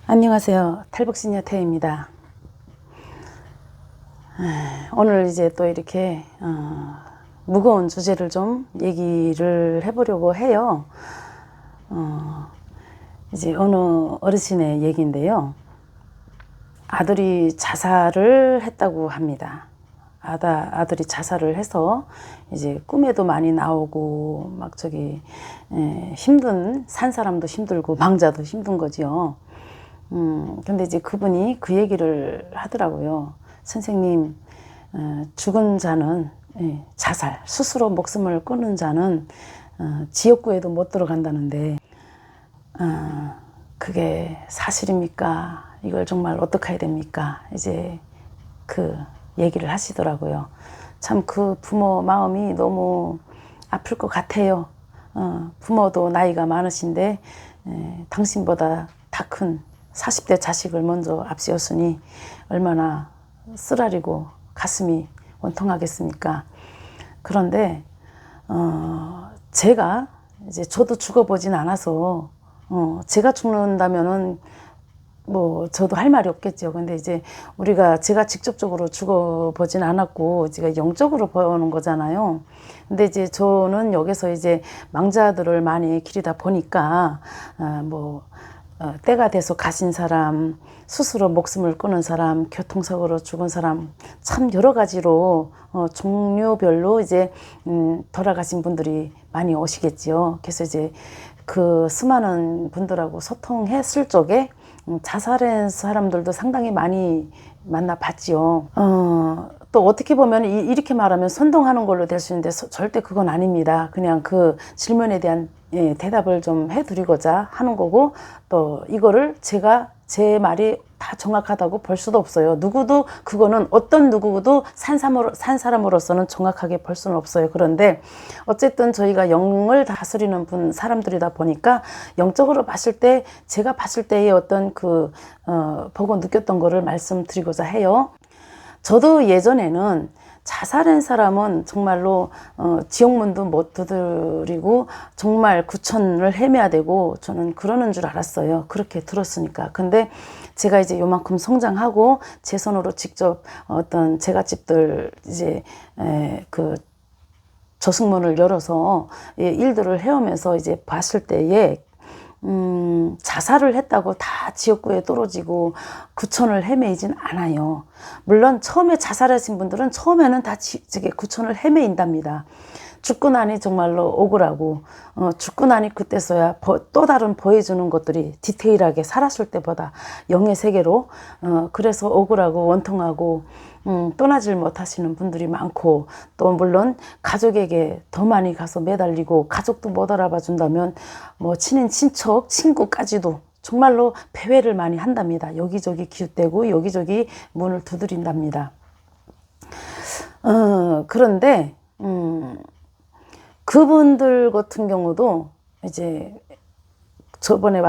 안녕하세요. 탈북시녀 태입니다. 오늘 이제 또 이렇게 무거운 주제를 좀 얘기를 해보려고 해요. 이제 어느 어르신의 얘기인데요. 아들이 자살을 했다고 합니다. 아들이 자살을 해서 이제 꿈에도 많이 나오고 막 힘든 산 사람도 힘들고 망자도 힘든 거지요. 근데 이제 그분이 그 얘기를 하더라고요. 선생님, 죽은 자는 자살, 스스로 목숨을 끊은 자는 지옥구에도 못 들어간다는데 그게 사실입니까? 이걸 정말 어떻게 해야 됩니까? 이제 그 얘기를 하시더라고요. 참 그 부모 마음이 너무 아플 것 같아요. 부모도 나이가 많으신데 당신보다 다 큰 40대 자식을 먼저 앞세웠으니 얼마나 쓰라리고 가슴이 원통하겠습니까? 그런데 제가 이제 저도 죽어보진 않아서 제가 죽는다면은 뭐 저도 할 말이 없겠죠. 근데 이제 제가 직접적으로 죽어보진 않았고 제가 영적으로 보는 거잖아요. 근데 이제 저는 여기서 이제 망자들을 많이 기리다 보니까 때가 돼서 가신 사람, 스스로 목숨을 끊은 사람, 교통사고로 죽은 사람, 참 여러 가지로 종류별로 이제 돌아가신 분들이 많이 오시겠지요. 그래서 이제 그 수많은 분들하고 소통했을 적에 자살한 사람들도 상당히 많이 만나봤지요. 또 어떻게 보면 이렇게 말하면 선동하는 걸로 될 수 있는데 절대 그건 아닙니다. 그냥 그 질문에 대한 대답을 좀 해드리고자 하는 거고, 또 이거를 제 말이 다 정확하다고 볼 수도 없어요. 그거는 어떤 누구도 산 사람으로서는 정확하게 볼 수는 없어요. 그런데 어쨌든 저희가 영을 다스리는 사람들이다 보니까 영적으로 봤을 때, 제가 봤을 때의 어떤 보고 느꼈던 거를 말씀드리고자 해요. 저도 예전에는 자살한 사람은 정말로 지옥문도 못 두드리고 정말 구천을 헤매야 되고, 저는 그러는 줄 알았어요. 그렇게 들었으니까. 근데 제가 이제 요만큼 성장하고 제 손으로 직접 어떤 제갓집들 이제 저승문을 열어서 일들을 해오면서 이제 봤을 때에 자살을 했다고 다 지옥구에 떨어지고 구천을 헤매이진 않아요. 물론 처음에 자살하신 분들은 처음에는 다 구천을 헤매인답니다. 죽고 나니 정말로 억울하고, 죽고 나니 그때서야 또 다른 보여주는 것들이 디테일하게 살았을 때보다 영의 세계로, 그래서 억울하고 원통하고 떠나질 못하시는 분들이 많고, 또 물론 가족에게 더 많이 가서 매달리고 가족도 못 알아봐 준다면 뭐 친척, 친구까지도 정말로 배회를 많이 한답니다. 여기저기 기웃대고 여기저기 문을 두드린답니다. 그런데 그분들 같은 경우도 이제 저번에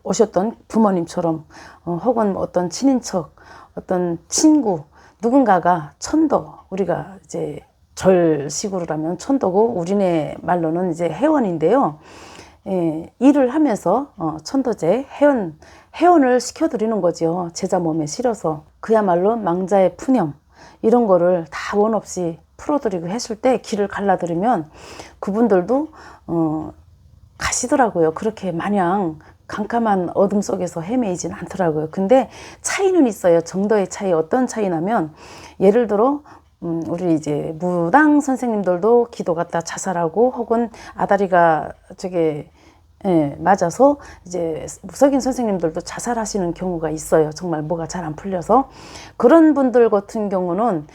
오셨던 부모님처럼 혹은 어떤 친인척, 어떤 친구, 누군가가 우리가 이제 절식으로라면 천도고, 우리네 말로는 이제 회원인데요. 일을 하면서 천도제 회원을 시켜드리는 거죠. 제자 몸에 실어서. 그야말로 망자의 푸념, 이런 거를 다 원 없이 풀어드리고 했을 때 길을 갈라드리면 그분들도 가시더라고요. 그렇게 마냥 캄캄한 어둠 속에서 헤매이진 않더라고요. 근데 차이는 있어요. 정도의 차이. 어떤 차이냐면, 예를 들어 우리 이제 무당 선생님들도 기도 갔다 자살하고, 혹은 아다리가 맞아서 이제 무속인 선생님들도 자살하시는 경우가 있어요. 정말 뭐가 잘 안 풀려서. 그런 분들 같은 경우는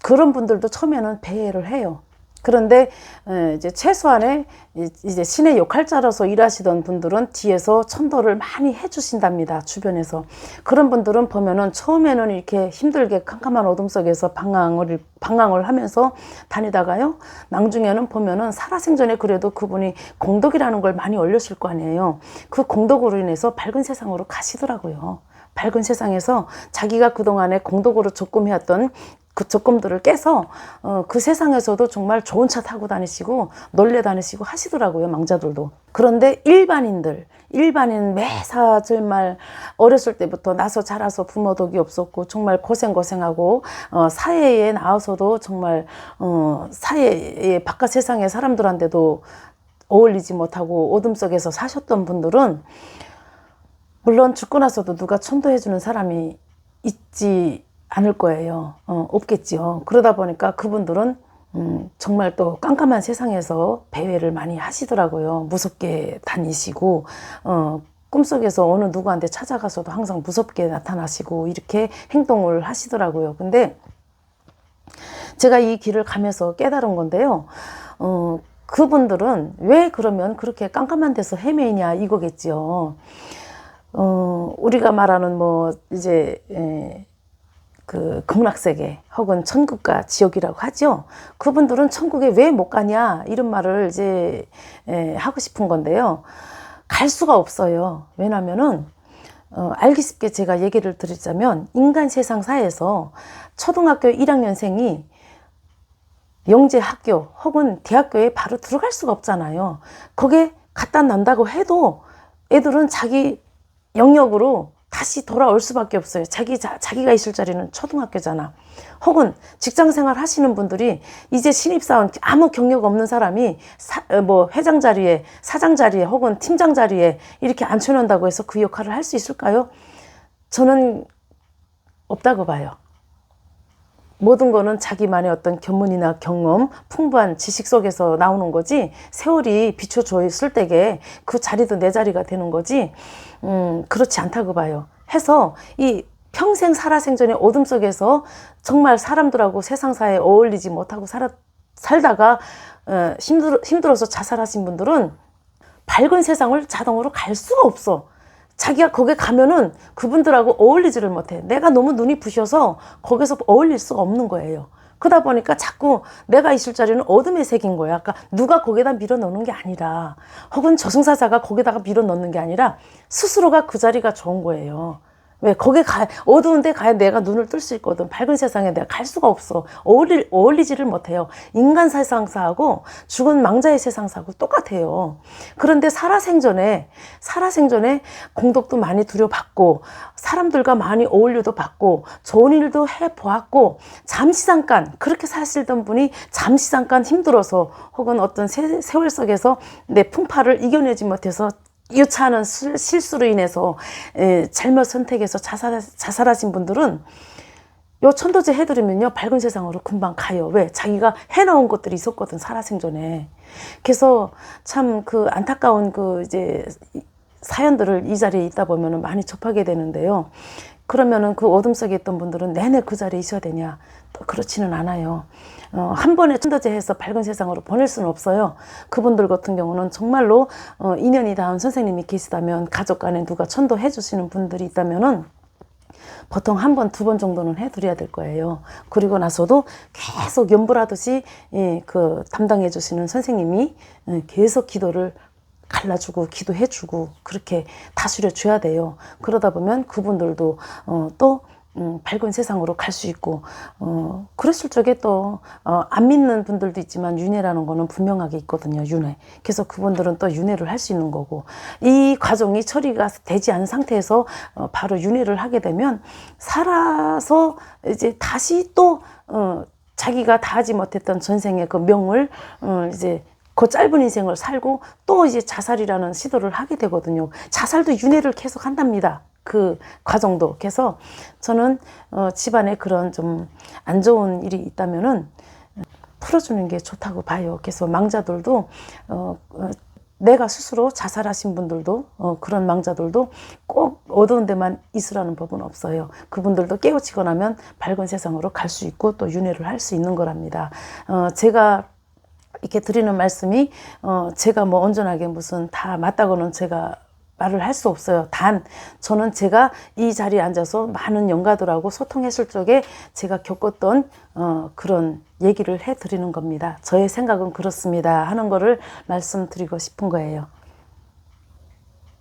그런 분들도 처음에는 배회를 해요. 그런데 이제 최소한의 이제 신의 역할자로서 일하시던 분들은 뒤에서 천도를 많이 해주신답니다. 주변에서. 그런 분들은 보면은 처음에는 이렇게 힘들게 캄캄한 어둠 속에서 방황을 하면서 다니다가요, 나중에는 보면은 살아생전에 그래도 그분이 공덕이라는 걸 많이 올렸을 거 아니에요. 그 공덕으로 인해서 밝은 세상으로 가시더라고요. 밝은 세상에서 자기가 그동안에 공덕으로 적금해왔던 그 조건들을 깨서 그 세상에서도 정말 좋은 차 타고 다니시고 놀래 다니시고 하시더라고요, 망자들도. 그런데 일반인 매사 정말 어렸을 때부터 나서 자라서 부모 덕이 없었고 정말 고생하고 사회에 나와서도 정말 사회의 바깥 세상의 사람들한테도 어울리지 못하고 어둠 속에서 사셨던 분들은 물론 죽고 나서도 누가 천도해 주는 사람이 있지 않을 거예요. 없겠지요. 그러다 보니까 그분들은 정말 또 깜깜한 세상에서 배회를 많이 하시더라고요. 무섭게 다니시고 꿈속에서 어느 누구한테 찾아가서도 항상 무섭게 나타나시고 이렇게 행동을 하시더라고요. 근데 제가 이 길을 가면서 깨달은 건데요. 그분들은 왜 그러면 그렇게 깜깜한 데서 헤매이냐 이거겠지요. 우리가 말하는 뭐 이제 그 극락세계 혹은 천국과 지옥이라고 하죠. 그분들은 천국에 왜 못 가냐 이런 말을 이제 하고 싶은 건데요. 갈 수가 없어요. 왜냐면은 알기 쉽게 제가 얘기를 드리자면 인간 세상사에서 초등학교 1학년생이 영재 학교 혹은 대학교에 바로 들어갈 수가 없잖아요. 거기에 갖다 놨다고 해도 애들은 자기 영역으로 다시 돌아올 수밖에 없어요. 자기가 있을 자리는 초등학교잖아. 혹은 직장생활 하시는 분들이 이제 신입사원 아무 경력 없는 사람이 뭐 회장 자리에, 사장 자리에 혹은 팀장 자리에 이렇게 앉혀놓는다고 해서 그 역할을 할 수 있을까요? 저는 없다고 봐요. 모든 거는 자기만의 어떤 견문이나 경험, 풍부한 지식 속에서 나오는 거지, 세월이 비춰져 있을 때에 그 자리도 내 자리가 되는 거지, 그렇지 않다고 봐요. 해서 이 평생 살아생전의 어둠 속에서 정말 사람들하고 세상사에 어울리지 못하고 살다가 힘들어서 자살하신 분들은 밝은 세상을 자동으로 갈 수가 없어. 자기가 거기 가면은 그분들하고 어울리지를 못해. 내가 너무 눈이 부셔서 거기서 어울릴 수가 없는 거예요. 그러다 보니까 자꾸 내가 있을 자리는 어둠의 색인 거야. 그러니까 누가 거기다 밀어 넣는 게 아니라, 혹은 저승사자가 거기다가 밀어 넣는 게 아니라 스스로가 그 자리가 좋은 거예요. 왜 거기 어두운데 가야 내가 눈을 뜰 수 있거든. 밝은 세상에 내가 갈 수가 없어. 어울리지를 못해요. 인간 세상사하고 죽은 망자의 세상사하고 똑같아요. 그런데 살아생전에 공덕도 많이 두려받고 사람들과 많이 어울려도 받고 좋은 일도 해보았고, 잠시 잠깐 그렇게 사시던 분이 잠시 잠깐 힘들어서 혹은 어떤 세월 속에서 내 풍파를 이겨내지 못해서 유차하는 실수로 인해서 잘못 선택해서 자살하신 분들은 요 천도제 해드리면요 밝은 세상으로 금방 가요. 왜? 자기가 해놓은 것들이 있었거든, 살아생전에. 그래서 참 그 안타까운 그 이제 사연들을 이 자리에 있다 보면은 많이 접하게 되는데요. 그러면은 그 어둠 속에 있던 분들은 내내 그 자리에 있어야 되냐? 또 그렇지는 않아요. 한 번에 천도제해서 밝은 세상으로 보낼 수는 없어요. 그분들 같은 경우는 정말로 인연이 닿은 선생님이 계시다면, 가족 간에 누가 천도해 주시는 분들이 있다면은 보통 한 번, 두 번 정도는 해드려야 될 거예요. 그리고 나서도 계속 연불하듯이 그 담당해 주시는 선생님이 계속 기도를 갈라주고 기도해주고 그렇게 다스려 줘야 돼요. 그러다 보면 그분들도 또 밝은 세상으로 갈 수 있고, 그랬을 적에 또 안 믿는 분들도 있지만 윤회라는 거는 분명하게 있거든요. 윤회. 그래서 그분들은 또 윤회를 할 수 있는 거고, 이 과정이 처리가 되지 않은 상태에서 바로 윤회를 하게 되면 살아서 이제 다시 또 자기가 다 하지 못했던 전생의 그 명을 이제 그 짧은 인생을 살고 또 이제 자살이라는 시도를 하게 되거든요. 자살도 윤회를 계속 한답니다. 그 과정도. 그래서 저는 집안에 그런 좀 안 좋은 일이 있다면은 풀어주는 게 좋다고 봐요. 그래서 망자들도 내가 스스로 자살하신 분들도 그런 망자들도 꼭 어두운 데만 있으라는 법은 없어요. 그분들도 깨우치고 나면 밝은 세상으로 갈 수 있고 또 윤회를 할 수 있는 거랍니다. 제가 이렇게 드리는 말씀이 제가 뭐 온전하게 무슨 다 맞다고는 제가 말을 할 수 없어요. 단 저는 제가 이 자리에 앉아서 많은 영가들하고 소통했을 적에 제가 겪었던 그런 얘기를 해드리는 겁니다. 저의 생각은 그렇습니다 하는 거를 말씀드리고 싶은 거예요.